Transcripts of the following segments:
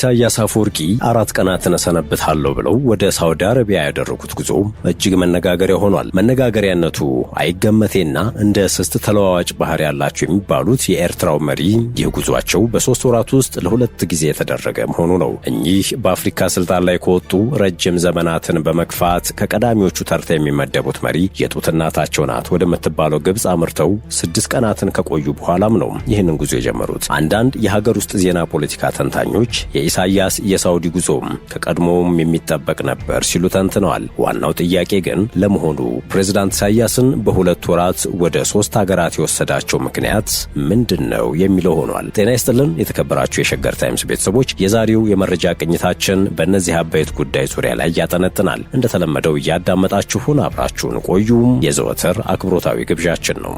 ኢሳያስ አፈወርቂ 4 ቀናትን እሰነብታለሁ ብለው ወደ ሳውዲ አረቢያ ያደረጉት ጉዞ እጅግ መነጋገሪያ ሆኗል። መነጋገሪያነቱ አይገመቴና እንደ ስስት ተለዋዋጭ ባህሪ ያላቸው የሚባሉት የኤርትራው መሪ ይህ ጉዟቸው በ3 ወራት ውስጥ ለ2 ጊዜ የተደረገ መሆኑ ነው። እኚህ በአፍሪካ ስልጣን ላይ ከወጡ ረጅም ዘመናትን በመግፋት ከቀዳሚዎቹ ተርታ የሚመደቡት መሪ የጡት እናታቸው ናት ወደምትባለው ግብጽ አምርተው 6 ቀናትን ከቆዩ በኋላም ነው ይህንን ጉዞ የጀመሩት። አንዳንድ የሀገር ውስጥ ዜና ፖለቲካ ተንታኞች የኢሳያስ የሳውዲ ጉዞ ከቀድሞውም የሚጠበቅ ነበር ሲሉ ተንትነዋል። ዋናው ጥያቄ ግን ለመሆኑ ፕሬዝዳንት ኢሳያስን በ2 ወራት ወደ 3 ሀገራት የወሰዳቸው ምክንያት ምንድነው የሚለው ሆኗል። ጤና ይስጥልን የተከበራችሁ የሸገር ታይምስ ቤተሰቦች፣ የዛሬው የመረጃ ቅኝታችን በእነዚህ አበይት ጉዳይ ዙሪያ ላይ ያጠነጥናል። እንደተለመደው እያዳመጣችሁን አብራችሁን ቆዩ የዘወትር አክብሮታዊ ግብዣችን ነው።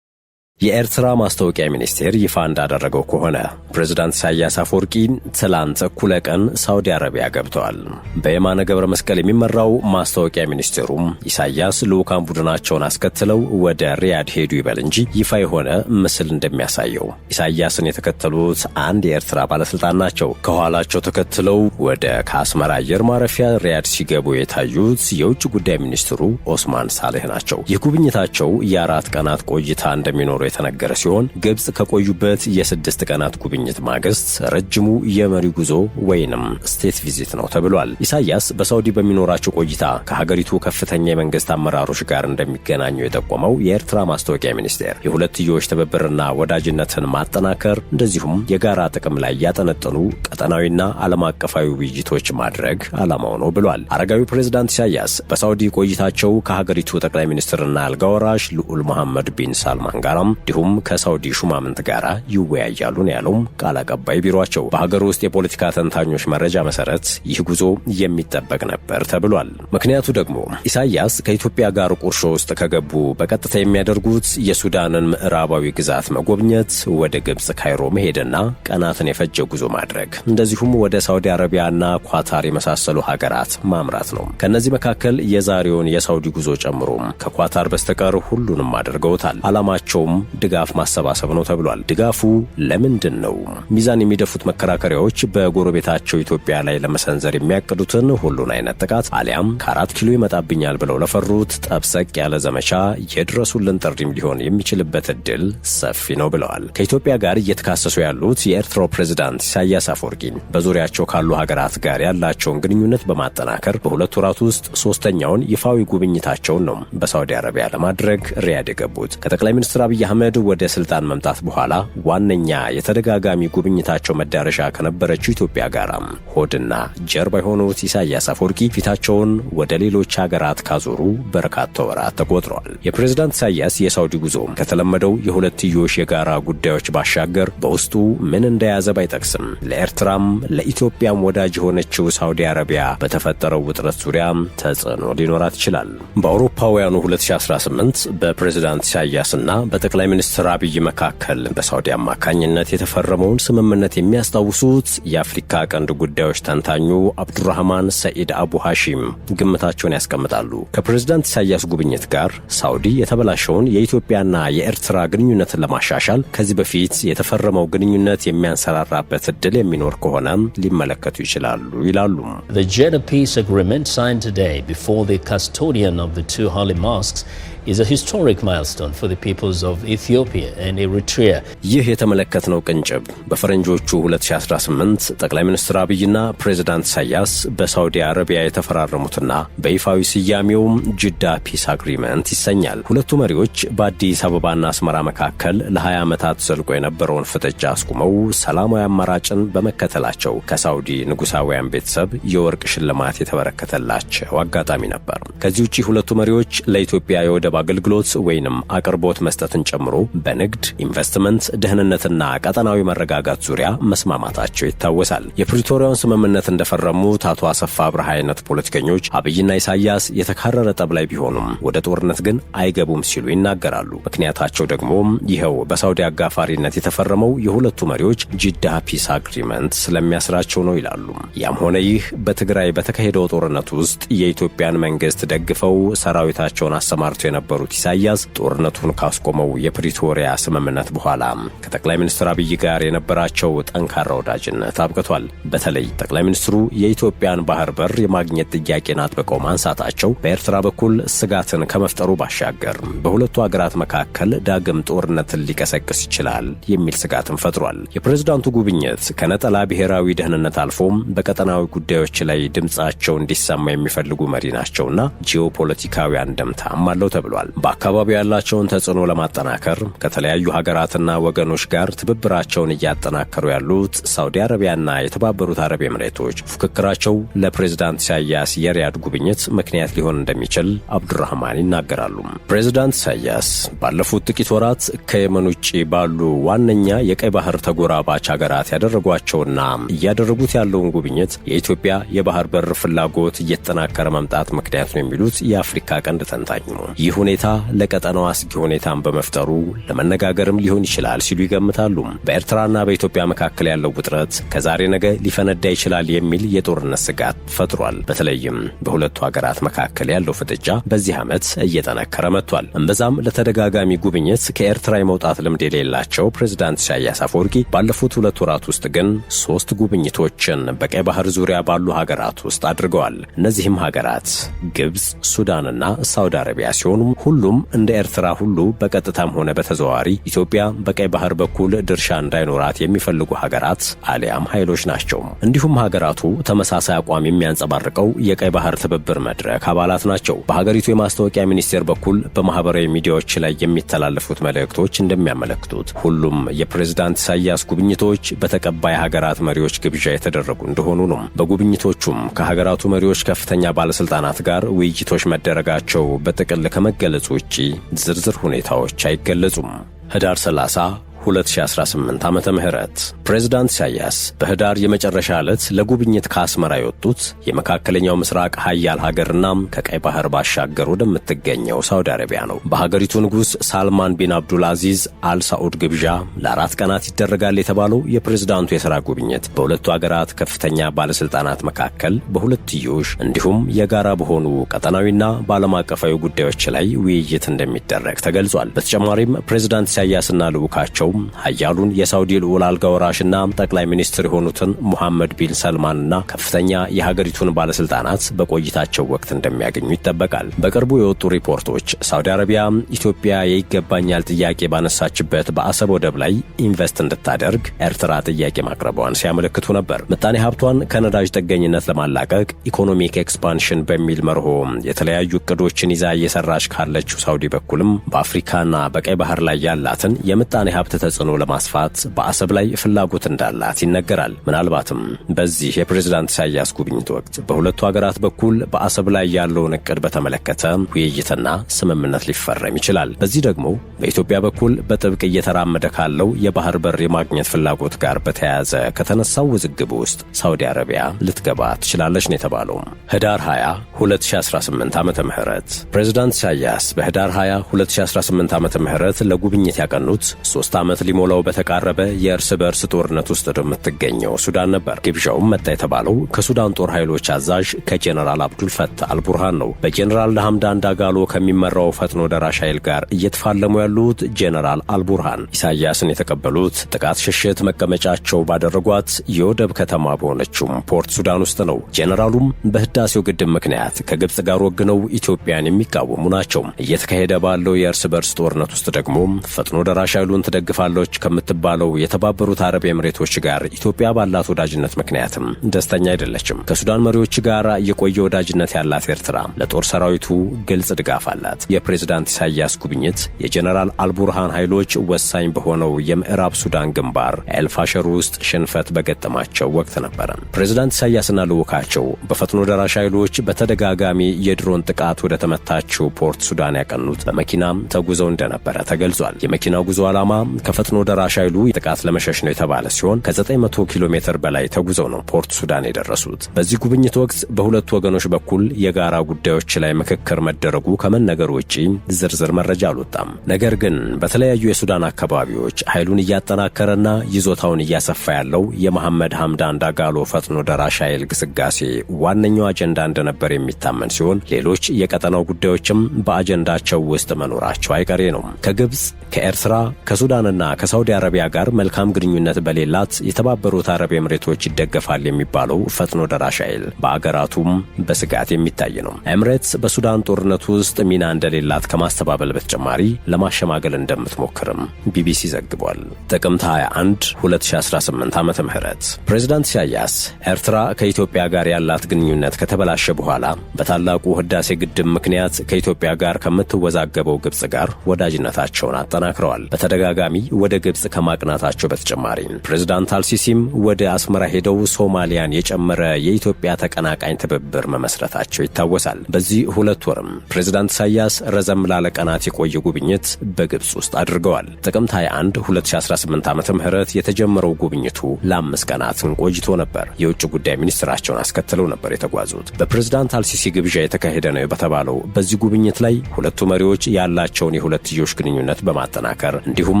የኤርትራ ማስታወቂያ ሚኒስቴር ይፋ እንዳደረገው ከሆነ ፕሬዝዳንት ኢሳያስ አፈወርቂ ትላንት እኩለ ቀን ሳውዲ አረቢያ ገብተዋል። በየማነ ገብረ መስቀል የሚመራው ማስታወቂያ ሚኒስቴሩም ኢሳያስ ልዑካን ቡድናቸውን አስከትለው ወደ ሪያድ ሄዱ ይበል እንጂ ይፋ የሆነ ምስል እንደሚያሳየው ኢሳያስን የተከተሉት አንድ የኤርትራ ባለስልጣን ናቸው። ከኋላቸው ተከትለው ወደ ከአስመራ አየር ማረፊያ ሪያድ ሲገቡ የታዩት የውጭ ጉዳይ ሚኒስትሩ ኦስማን ሳሌህ ናቸው። ይህ ጉብኝታቸው የ4 ቀናት ቆይታ እንደሚኖሩ የተነገረ ሲሆን ግብጽ ከቆዩበት የ6 ቀናት ጉብኝት ማግስት ረጅሙ የመሪ ጉዞ ወይንም ስቴት ቪዚት ነው ተብሏል። ኢሳያስ በሳውዲ በሚኖራቸው ቆይታ ከሀገሪቱ ከፍተኛ የመንግስት አመራሮች ጋር እንደሚገናኙ የጠቆመው የኤርትራ ማስታወቂያ ሚኒስቴር የሁለትዮሽ ትብብርና ወዳጅነትን ማጠናከር እንደዚሁም የጋራ ጥቅም ላይ ያጠነጠኑ ቀጠናዊና ዓለም አቀፋዊ ውይይቶች ማድረግ ዓላማው ነው ብሏል። አረጋዊ ፕሬዝዳንት ኢሳያስ በሳውዲ ቆይታቸው ከሀገሪቱ ጠቅላይ ሚኒስትርና አልጋ ወራሽ ልዑል መሐመድ ቢን ሳልማን ጋራም እንዲሁም ከሳውዲ ሹማምንት ጋር ይወያያሉ ነው ያለው ቃል አቀባይ ቢሮአቸው። በሀገር ውስጥ የፖለቲካ ተንታኞች መረጃ መሰረት ይህ ጉዞ የሚጠበቅ ነበር ተብሏል። ምክንያቱ ደግሞ ኢሳያስ ከኢትዮጵያ ጋር ቁርሾ ውስጥ ከገቡ በቀጥታ የሚያደርጉት የሱዳንን ምዕራባዊ ግዛት መጎብኘት፣ ወደ ግብጽ ካይሮ መሄድና ቀናትን የፈጀ ጉዞ ማድረግ፣ እንደዚሁም ወደ ሳውዲ አረቢያና ኳታር የመሳሰሉ ሀገራት ማምራት ነው። ከነዚህ መካከል የዛሬውን የሳውዲ ጉዞ ጨምሮ ከኳታር በስተቀር ሁሉንም አድርገውታል። ዓላማቸውም ድጋፍ ማሰባሰብ ነው ተብሏል። ድጋፉ ለምንድን ነው? ሚዛን የሚደፉት መከራከሪያዎች በጎረቤታቸው ኢትዮጵያ ላይ ለመሰንዘር የሚያቅዱትን ሁሉን አይነት ጥቃት አሊያም ከ4 ኪሎ ይመጣብኛል ብለው ለፈሩት ጠብሰቅ ያለ ዘመቻ የድረሱልን ጥሪም ሊሆን የሚችልበት እድል ሰፊ ነው ብለዋል። ከኢትዮጵያ ጋር እየተካሰሱ ያሉት የኤርትራው ፕሬዝዳንት ኢሳያስ አፈወርቂ በዙሪያቸው ካሉ ሀገራት ጋር ያላቸውን ግንኙነት በማጠናከር በ2 ወራት ውስጥ 3ኛውን ይፋዊ ጉብኝታቸውን ነው በሳውዲ አረቢያ ለማድረግ ሪያድ የገቡት። ከጠቅላይ ሚኒስትር አብይ አህመድ ወደ ስልጣን መምጣት በኋላ ዋነኛ የተደጋጋሚ ጉብኝታቸው መዳረሻ ከነበረችው ኢትዮጵያ ጋር ሆድና ጀርባ የሆኑት ኢሳያስ አፈወርቂ ፊታቸውን ወደ ሌሎች ሀገራት ካዞሩ በርካታ ወራት ተቆጥረዋል። የፕሬዝዳንት ኢሳያስ የሳውዲ ጉዞ ከተለመደው የሁለትዮሽ የጋራ ጉዳዮች ባሻገር በውስጡ ምን እንደያዘ ባይጠቅስም ለኤርትራም ለኢትዮጵያም ወዳጅ የሆነችው ሳውዲ አረቢያ በተፈጠረው ውጥረት ዙሪያ ተጽዕኖ ሊኖራት ይችላል። በአውሮፓውያኑ 2018 በፕሬዝዳንት ኢሳያስና በጠቅላይ ሚኒስትር አብይ መካከል በሳውዲ አማካኝነት የተፈረመውን ስምምነት የሚያስታውሱት የአፍሪካ ቀንድ ጉዳዮች ተንታኙ አብዱራህማን ሰኢድ አቡ ሐሺም ግምታቸውን ያስቀምጣሉ። ከፕሬዝዳንት ኢሳያስ ጉብኝት ጋር ሳውዲ የተበላሸውን የኢትዮጵያና የኤርትራ ግንኙነትን ለማሻሻል ከዚህ በፊት የተፈረመው ግንኙነት የሚያንሰራራበት እድል የሚኖር ከሆነ ሊመለከቱ ይችላሉ ይላሉ። The Jeddah peace agreement signed today before the custodian of the 2 holy mosques is a historic milestone for the peoples of Ethiopia and Eritrea. ይህ የተመለከትነው ቅንጭብ በፈረንጆቹ 2018 ጠቅላይ ሚኒስትር አብይና ፕሬዝዳንት ኢሳያስ በሳውዲ አረቢያ የተፈራረሙትና በይፋዊ ስያሜው ጅዳ ፒስ አግሪመንት ይሰኛል። ሁለቱ መሪዎች በአዲስ አበባና አስመራ መካከል ለ20 ዓመታት ዘልቆ የነበረውን ፍጥጫ አስቁመው ሰላማዊ አማራጭን በመከተላቸው ከሳውዲ ንጉሳውያን ቤተሰብ የወርቅ ሽልማት የተበረከተላቸው አጋጣሚ ነበር። ከዚህ ውጪ ሁለቱ መሪዎች ለኢትዮጵያ የወደብ አገልግሎት ወይንም አቅርቦት መስጠትን ጨምሮ በንግድ፣ ኢንቨስትመንት፣ ደህንነትና ቀጠናዊ መረጋጋት ዙሪያ መስማማታቸው ይታወሳል። የፕሪቶሪያውን ስምምነት እንደፈረሙት አቶ አሰፋ አብርሃ አይነት ፖለቲከኞች አብይና ኢሳያስ የተካረረ ጠብ ላይ ቢሆኑም ወደ ጦርነት ግን አይገቡም ሲሉ ይናገራሉ። ምክንያታቸው ደግሞ ይኸው በሳውዲ አጋፋሪነት የተፈረመው የሁለቱ መሪዎች ጅዳ ፒስ አግሪመንት ስለሚያስራቸው ነው ይላሉ። ያም ሆነ ይህ በትግራይ በተካሄደው ጦርነት ውስጥ የኢትዮጵያን መንግስት ደግፈው ሰራዊታቸውን አሰማርተው የነበሩት ኢሳያስ ጦርነቱን ካስቆመው የፕሪቶሪያ ስምምነት በኋላ ከጠቅላይ ሚኒስትር አብይ ጋር የነበራቸው ጠንካራ ወዳጅነት አብቅቷል። በተለይ ጠቅላይ ሚኒስትሩ የኢትዮጵያን ባህር በር የማግኘት ጥያቄን አጥብቀው ማንሳታቸው በኤርትራ በኩል ስጋትን ከመፍጠሩ ባሻገር በሁለቱ ሀገራት መካከል ዳግም ጦርነትን ሊቀሰቅስ ይችላል የሚል ስጋትን ፈጥሯል። የፕሬዝዳንቱ ጉብኝት ከነጠላ ብሔራዊ ደህንነት አልፎም በቀጠናዊ ጉዳዮች ላይ ድምጻቸው እንዲሰማ የሚፈልጉ መሪ ናቸውና ጂኦፖለቲካዊ አንድምታም አለው ተብሏል። በአካባቢው ያላቸውን ተጽዕኖ ለማጠናከር ከተለያዩ ሀገራትና ወገኖች ጋር ትብብራቸውን እያጠናከሩ ያሉት ሳውዲ አረቢያና የተባበሩት አረብ ኤምሬቶች ፉክክራቸው ለፕሬዝዳንት ኢሳያስ የሪያድ ጉብኝት ምክንያት ሊሆን እንደሚችል አብዱራህማን ይናገራሉ። ፕሬዝዳንት ኢሳያስ ባለፉት ጥቂት ወራት ከየመን ውጭ ባሉ ዋነኛ የቀይ ባህር ተጎራባች ሀገራት ያደረጓቸውና እያደረጉት ያለውን ጉብኝት የኢትዮጵያ የባህር በር ፍላጎት እየተጠናከረ መምጣት ምክንያት ነው የሚሉት የአፍሪካ ቀንድ ተንታኙ ይህ ሁኔታ ለቀጠናው አስጊ ሁኔታን በመፍጠሩ ለመነጋገርም ሊሆን ይችላል ሲሉ ይገምታሉ። በኤርትራና በኢትዮጵያ መካከል ያለው ውጥረት ከዛሬ ነገ ሊፈነዳ ይችላል የሚል የጦርነት ስጋት ፈጥሯል። በተለይም በሁለቱ ሀገራት መካከል ያለው ፍጥጫ በዚህ ዓመት እየጠነከረ መጥቷል። እምብዛም ለተደጋጋሚ ጉብኝት ከኤርትራ የመውጣት ልምድ የሌላቸው ፕሬዝዳንት ኢሳያስ አፈወርቂ ባለፉት 2 ወራት ውስጥ ግን 3 ጉብኝቶችን በቀይ ባህር ዙሪያ ባሉ ሀገራት ውስጥ አድርገዋል። እነዚህም ሀገራት ግብጽ፣ ሱዳንና ሳውዲ አረቢያ ሲሆኑ ሁሉም እንደ ኤርትራ ሁሉ በቀጥታም ሆነ በተዘዋዋሪ ኢትዮጵያ በቀይ ባህር በኩል ድርሻ እንዳይኖራት የሚፈልጉ ሀገራት አሊያም ኃይሎች ናቸው። እንዲሁም ሀገራቱ ተመሳሳይ አቋም የሚያንጸባርቀው የቀይ ባህር ትብብር መድረክ አባላት ናቸው። በሀገሪቱ የማስታወቂያ ሚኒስቴር በኩል በማህበራዊ ሚዲያዎች ላይ የሚተላለፉት መልእክቶች እንደሚያመለክቱት ሁሉም የፕሬዝዳንት ኢሳያስ ጉብኝቶች በተቀባይ ሀገራት መሪዎች ግብዣ የተደረጉ እንደሆኑ ነው። በጉብኝቶቹም ከሀገራቱ መሪዎች ከፍተኛ ባለስልጣናት ጋር ውይይቶች መደረጋቸው በጥቅል ከመገለጹ ውጪ ዝርዝር ሁኔታዎች አይገለጹም። ህዳር 30 2018 ዓመተ ምህረት ፕሬዝዳንት ኢሳያስ በህዳር የመጨረሻ ዕለት ለጉብኝት ከአስመራ የወጡት የመካከለኛው ምስራቅ ሀያል ሀገርና ከቀይ ባህር ባሻገር ወደምትገኘው ሳውዲ አረቢያ ነው። በሀገሪቱ ንጉሥ ሳልማን ቢን አብዱል አዚዝ አልሳዑድ ግብዣ ለ4 ቀናት ይደረጋል የተባለው የፕሬዝዳንቱ የሥራ ጉብኝት በሁለቱ ሀገራት ከፍተኛ ባለሥልጣናት መካከል በሁለትዮሽ እንዲሁም የጋራ በሆኑ ቀጠናዊና በዓለም አቀፋዊ ጉዳዮች ላይ ውይይት እንደሚደረግ ተገልጿል። በተጨማሪም ፕሬዝዳንት ኢሳያስና ልዑካቸው ሀያሉን የሳውዲ ልዑል አልጋ ወራሽና ጠቅላይ ሚኒስትር የሆኑትን ሙሐመድ ቢን ሰልማንና ከፍተኛ የሀገሪቱን ባለስልጣናት በቆይታቸው ወቅት እንደሚያገኙ ይጠበቃል። በቅርቡ የወጡ ሪፖርቶች ሳውዲ አረቢያ ኢትዮጵያ የይገባኛል ጥያቄ ባነሳችበት በአሰብ ወደብ ላይ ኢንቨስት እንድታደርግ ኤርትራ ጥያቄ ማቅረቧን ሲያመለክቱ ነበር። ምጣኔ ሀብቷን ከነዳጅ ጥገኝነት ለማላቀቅ ኢኮኖሚክ ኤክስፓንሽን በሚል መርሆ የተለያዩ እቅዶችን ይዛ እየሰራች ካለችው ሳውዲ በኩልም በአፍሪካና በቀይ ባህር ላይ ያላትን የምጣኔ ሀብት ተጽዕኖ ለማስፋት በአሰብ ላይ ፍላጎት እንዳላት ይነገራል። ምናልባትም በዚህ የፕሬዝዳንት ኢሳያስ ጉብኝት ወቅት በሁለቱ ሀገራት በኩል በአሰብ ላይ ያለውን እቅድ በተመለከተ ውይይትና ስምምነት ሊፈረም ይችላል። በዚህ ደግሞ በኢትዮጵያ በኩል በጥብቅ እየተራመደ ካለው የባህር በር የማግኘት ፍላጎት ጋር በተያያዘ ከተነሳው ውዝግብ ውስጥ ሳውዲ አረቢያ ልትገባ ትችላለች ነው የተባለው። ህዳር 20 2018 ዓመተ ምህረት ፕሬዝዳንት ኢሳያስ በህዳር 20 2018 ዓመተ ምህረት ለጉብኝት ያቀኑት 3 ዓመት ሊሞላው በተቃረበ የእርስ በርስ ጦርነት ውስጥ ወደምትገኘው ሱዳን ነበር። ግብዣውም መጣ የተባለው ከሱዳን ጦር ኃይሎች አዛዥ ከጄኔራል አብዱል ፈታህ አልቡርሃን ነው። በጄኔራል ሐምዳን ዳጋሎ ከሚመራው ፈጥኖ ደራሽ ኃይል ጋር እየተፋለሙ ያሉት ጄኔራል አልቡርሃን ኢሳያስን የተቀበሉት ጥቃት ሽሽት መቀመጫቸው ባደረጓት የወደብ ከተማ በሆነችው ፖርት ሱዳን ውስጥ ነው። ጄኔራሉም በህዳሴው ግድብ ምክንያት ከግብጽ ጋር ወግነው ኢትዮጵያን የሚቃወሙ ናቸው። እየተካሄደ ባለው የእርስ በርስ ጦርነት ውስጥ ደግሞ ፈጥኖ ደራሽ ኃይሉን ትደግፋለች ከምትባለው የተባበሩት አረብ ኤምሬቶች ጋር ኢትዮጵያ ባላት ወዳጅነት ምክንያትም ደስተኛ አይደለችም። ከሱዳን መሪዎች ጋር የቆየ ወዳጅነት ያላት ኤርትራ ለጦር ሰራዊቱ ግልጽ ድጋፍ አላት። የፕሬዝዳንት ኢሳያስ ጉብኝት የጄኔራል አልቡርሃን ኃይሎች ወሳኝ በሆነው የምዕራብ ሱዳን ግንባር ኤልፋሸር ውስጥ ሽንፈት በገጠማቸው ወቅት ነበር። ፕሬዝዳንት ኢሳያስና ልዑካቸው በፈጥኖ ደራሽ ኃይሎች በተደጋጋሚ የድሮን ጥቃት ወደ ተመታችው ፖርት ሱዳን ያቀኑት በመኪናም ተጉዘው እንደነበረ ተገልጿል። የመኪናው ጉዞ ዓላማ ከፈጥኖ ደራሽ ኃይሉ ጥቃት ለመሸሽ ነው የተባለ ሲሆን ከ900 ኪሎ ሜትር በላይ ተጉዘው ነው ፖርት ሱዳን የደረሱት። በዚህ ጉብኝት ወቅት በሁለቱ ወገኖች በኩል የጋራ ጉዳዮች ላይ ምክክር መደረጉ ከመነገር ውጪ ዝርዝር መረጃ አልወጣም። ነገር ግን በተለያዩ የሱዳን አካባቢዎች ኃይሉን እያጠናከረና ይዞታውን እያሰፋ ያለው የመሐመድ ሐምዳን ዳጋሎ ፈጥኖ ደራሽ ኃይል ግስጋሴ ዋነኛው አጀንዳ እንደነበር የሚታመን ሲሆን ሌሎች የቀጠናው ጉዳዮችም በአጀንዳቸው ውስጥ መኖራቸው አይቀሬ ነው። ከግብጽ፣ ከኤርትራ፣ ከሱዳንና ከሳውዲ አረቢያ ጋር መልካም ግንኙነት በሌላት የተባበሩት አረብ ኤምሬቶች ይደገፋል የሚባለው ፈጥኖ ደራሽ ኃይል በአገራቱም በስጋት የሚታይ ነው። ኤምሬትስ በሱዳን ጦርነት ውስጥ ሚና እንደሌላት ከማስተባበል በተጨማሪ ለማሸማገል እንደምትሞክርም ቢቢሲ ዘግቧል። ጥቅምት 21 2018 ዓመተ ምህረት ፕሬዝዳንት ኢሳያስ ኤርትራ ከኢትዮጵያ ጋር ያላት ግንኙነት ከተበላሸ በኋላ በታላቁ ህዳሴ ግድብ ምክንያት ከኢትዮጵያ ጋር ከምትወዛገበው ግብጽ ጋር ወዳጅነታቸውን አጠናክረዋል። በተደጋጋሚ ወደ ግብጽ ከማቅናታቸው በተጨማሪ ፕሬዝዳንት አልሲሲም ወደ አስመራ ሄደው ሶማሊያን የጨመረ የኢትዮጵያ ተቀናቃኝ ትብብር መመስረታቸው ይታወሳል። በዚህ ሁለት ወርም ፕሬዝዳንት ኢሳያስ ረዘም ላለ ቀናት የቆየ ጉብኝት በግብጽ ውስጥ አድርገዋል። ጥቅምት 21 2018 ዓመተ ምህረት የተጀመረው ጉብኝቱ ለ5 ቀናት ቆይቶ ነበር። የውጭ ጉዳይ ሚኒስትራቸውን አስከትለው ነበር የተጓዙት። በፕሬዝዳንት አልሲሲ ግብዣ የተካሄደ ነው በተባለው በዚህ ጉብኝት ላይ ሁለቱ መሪዎች ያላቸውን የሁለትዮሽ ግንኙነት በማጠናከር እንዲሁም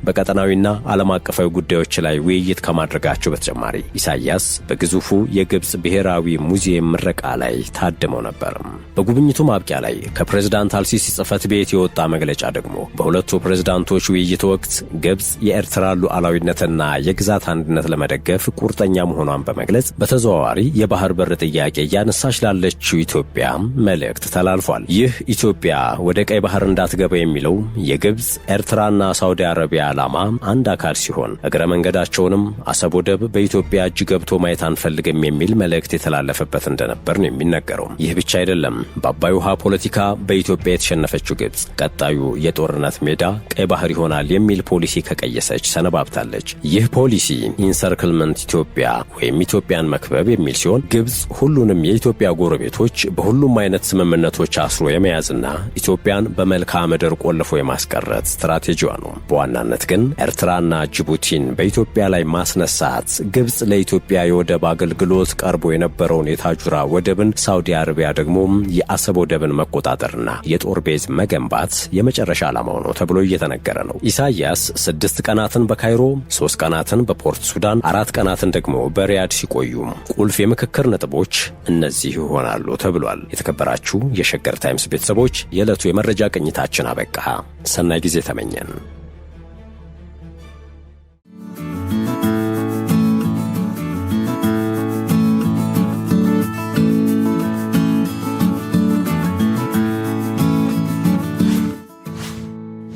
በቀጠናዊና ዓለም አቀፋዊ ጉዳዮች ላይ ውይይት ከማድረጋቸው በተጨማሪ ኢሳያስ በግዙፉ የግብጽ ብሔራዊ ሙዚየም ምረቃ ላይ ታድመው ነበር። በጉብኝቱ ማብቂያ ላይ ከፕሬዝዳንት አልሲሲ ጽሕፈት ቤት የወጣ መግለጫ ደግሞ በሁለቱ ፕሬዝዳንቶች ውይይት ወቅት ግብጽ የኤርትራ ሉዓላዊነትና የግዛት አንድነት ለመደገፍ ቁርጠኛ መሆኗን በመግለጽ በተዘዋዋሪ የባህር በር ጥያቄ እያነሳች ላለችው ኢትዮጵያ መልእክት ተላልፏል። ይህ ኢትዮጵያ ወደ ቀይ ባህር እንዳትገባ የሚለው የግብጽ ኤርትራና ሳውዲ አረቢያ ዓላማ አንድ አካል ሲሆን እግረ መንገዳቸውንም አሰብ ወደብ በኢትዮጵያ እጅ ገብቶ ማየት አንፈልግም የሚል መልእክት የተላለፈበት እንደነበር ነው የሚነገረው። ይህ ብቻ አይደለም። በአባይ ውሃ ፖለቲካ በኢትዮጵያ የተሸነፈችው ግብጽ ቀጣዩ የጦርነት ሜዳ ቀይ ባህር ይሆናል የሚል ፖሊሲ ከቀየሰች ሰነባብታለች። ይህ ፖሊሲ ኢንሰርክልመንት ኢትዮጵያ ወይም ኢትዮጵያን መክበብ የሚል ሲሆን ግብጽ ሁሉንም የኢትዮጵያ ጎረቤቶች በሁሉም አይነት ስምምነቶች አስሮ የመያዝና ኢትዮጵያን በመልክዓ ምድር ቆልፎ የማስቀረት ስትራቴጂዋ ነው። በዋናነት ግን ኤርትራና ጅቡቲን በኢትዮጵያ ላይ ማስነሳት፣ ግብጽ ለኢትዮጵያ የወደብ አገልግሎት ቀርቦ የነበረውን የታጁራ ወደብን፣ ሳውዲ አረቢያ ደግሞ የአሰብ ወደብን መቆጣጠርና የጦር ቤዝ መገንባት የመጨረሻ ዓላማው ነው ተብሎ እየተነገረ ነው። ኢሳያስ 6 ቀናትን በካይሮ፣ 3 ቀናትን በፖርት ሱዳን፣ 4 ቀናትን ደግሞ በሪያድ ሲቆዩ ቁልፍ የምክክር ነጥቦች እነዚህ ይሆናሉ ተብሏል። የተከበራችሁ የሸገር ታይምስ ቤተሰቦች የዕለቱ የመረጃ ቅኝታችን አበቃ። ሰናይ ጊዜ ተመኘን።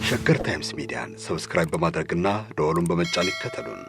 ሸገር ታይምስ ሚዲያን ሰብስክራይብ በማድረግና ደወሉን በመጫን ይከተሉን።